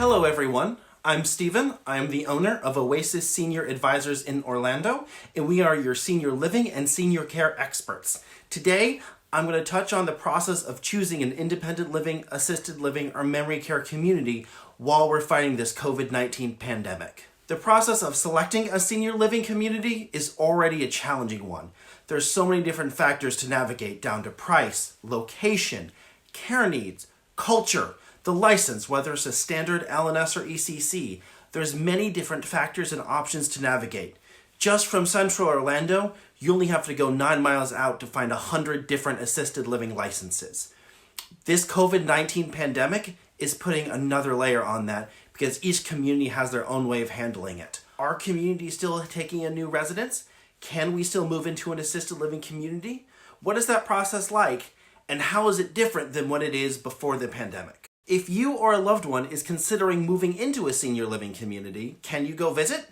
Hello everyone, I'm Steven. I'm the owner of Oasis Senior Advisors in Orlando, and we are your senior living and senior care experts. Today, I'm going to touch on the process of choosing an independent living, assisted living, or memory care community while we're fighting this COVID-19 pandemic. The process of selecting a senior living community is already a challenging one. There's so many different factors to navigate, down to price, location, care needs, culture, the license, whether it's a standard LNS or ECC. There's many different factors and options to navigate. Just from central Orlando, you only have to go 9 miles out to find 100 different assisted living licenses. This COVID-19 pandemic is putting another layer on that because each community has their own way of handling it. Are communities still taking in new residents? Can we still move into an assisted living community? What is that process like? And how is it different than what it is before the pandemic? If you or a loved one is considering moving into a senior living community, can you go visit?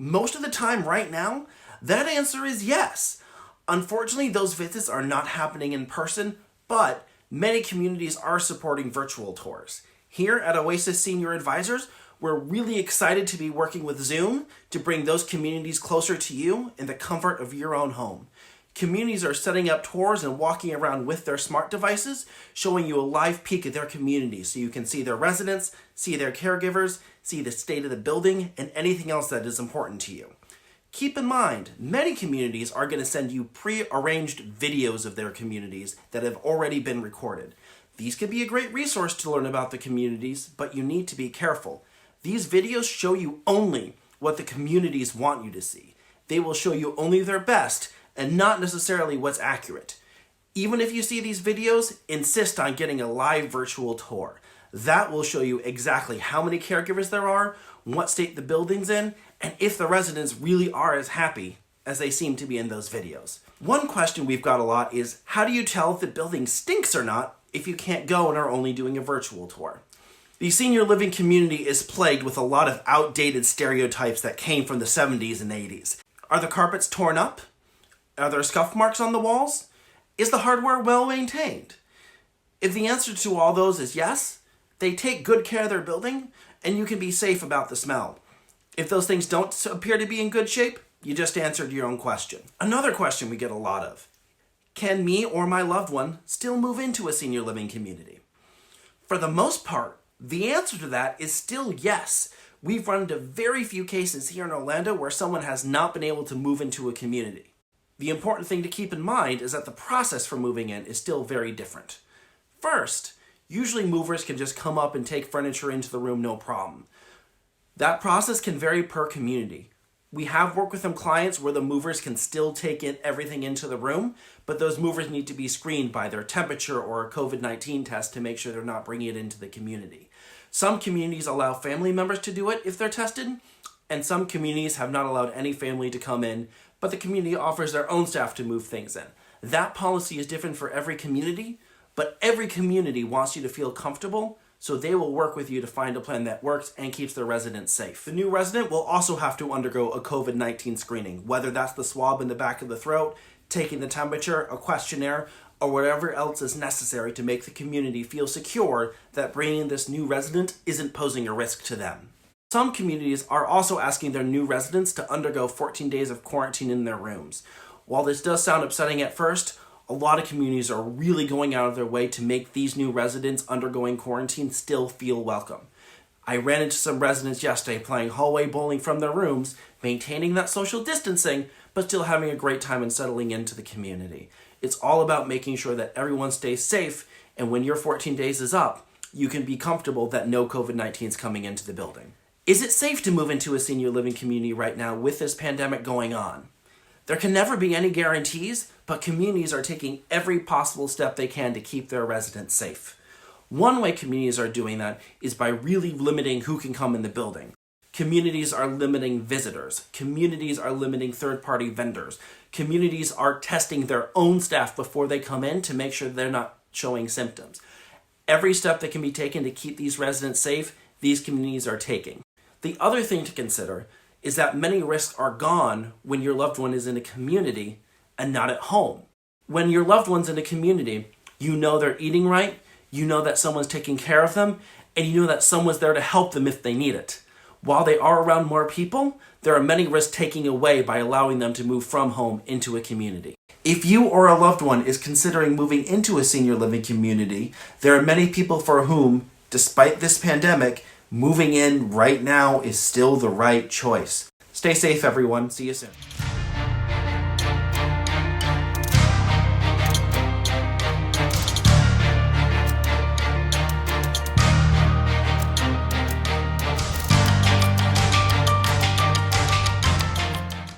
Most of the time right now, that answer is yes. Unfortunately, those visits are not happening in person, but many communities are supporting virtual tours. Here at Oasis Senior Advisors, we're really excited to be working with Zoom to bring those communities closer to you in the comfort of your own home. Communities are setting up tours and walking around with their smart devices, showing you a live peek of their community so you can see their residents, see their caregivers, see the state of the building, and anything else that is important to you. Keep in mind, many communities are going to send you pre-arranged videos of their communities that have already been recorded. These could be a great resource to learn about the communities, but you need to be careful. These videos show you only what the communities want you to see. They will show you only their best and not necessarily what's accurate. Even if you see these videos, insist on getting a live virtual tour. That will show you exactly how many caregivers there are, what state the building's in, and if the residents really are as happy as they seem to be in those videos. One question we've got a lot is, how do you tell if the building stinks or not if you can't go and are only doing a virtual tour? The senior living community is plagued with a lot of outdated stereotypes that came from the 70s and 80s. Are the carpets torn up? Are there scuff marks on the walls? Is the hardware well maintained? If the answer to all those is yes, they take good care of their building, and you can be safe about the smell. If those things don't appear to be in good shape, you just answered your own question. Another question we get a lot of: can me or my loved one still move into a senior living community? For the most part, the answer to that is still yes. We've run into very few cases here in Orlando where someone has not been able to move into a community. The important thing to keep in mind is that the process for moving in is still very different. First, usually movers can just come up and take furniture into the room no problem. That process can vary per community. We have worked with some clients where the movers can still take everything into the room, but those movers need to be screened by their temperature or a COVID-19 test to make sure they're not bringing it into the community. Some communities allow family members to do it if they're tested, and some communities have not allowed any family to come in, but the community offers their own staff to move things in. That policy is different for every community, but every community wants you to feel comfortable, so they will work with you to find a plan that works and keeps their residents safe. The new resident will also have to undergo a COVID-19 screening, whether that's the swab in the back of the throat, taking the temperature, a questionnaire, or whatever else is necessary to make the community feel secure that bringing this new resident isn't posing a risk to them. Some communities are also asking their new residents to undergo 14 days of quarantine in their rooms. While this does sound upsetting at first, a lot of communities are really going out of their way to make these new residents undergoing quarantine still feel welcome. I ran into some residents yesterday playing hallway bowling from their rooms, maintaining that social distancing, but still having a great time and settling into the community. It's all about making sure that everyone stays safe, and when your 14 days is up, you can be comfortable that no COVID-19 is coming into the building. Is it safe to move into a senior living community right now with this pandemic going on? There can never be any guarantees, but communities are taking every possible step they can to keep their residents safe. One way communities are doing that is by really limiting who can come in the building. Communities are limiting visitors. Communities are limiting third-party vendors. Communities are testing their own staff before they come in to make sure they're not showing symptoms. Every step that can be taken to keep these residents safe, these communities are taking. The other thing to consider is that many risks are gone when your loved one is in a community and not at home. When your loved one's in a community, you know they're eating right, you know that someone's taking care of them, and you know that someone's there to help them if they need it. While they are around more people, there are many risks taken away by allowing them to move from home into a community. If you or a loved one is considering moving into a senior living community, there are many people for whom, despite this pandemic, moving in right now is still the right choice. Stay safe, everyone. See you soon.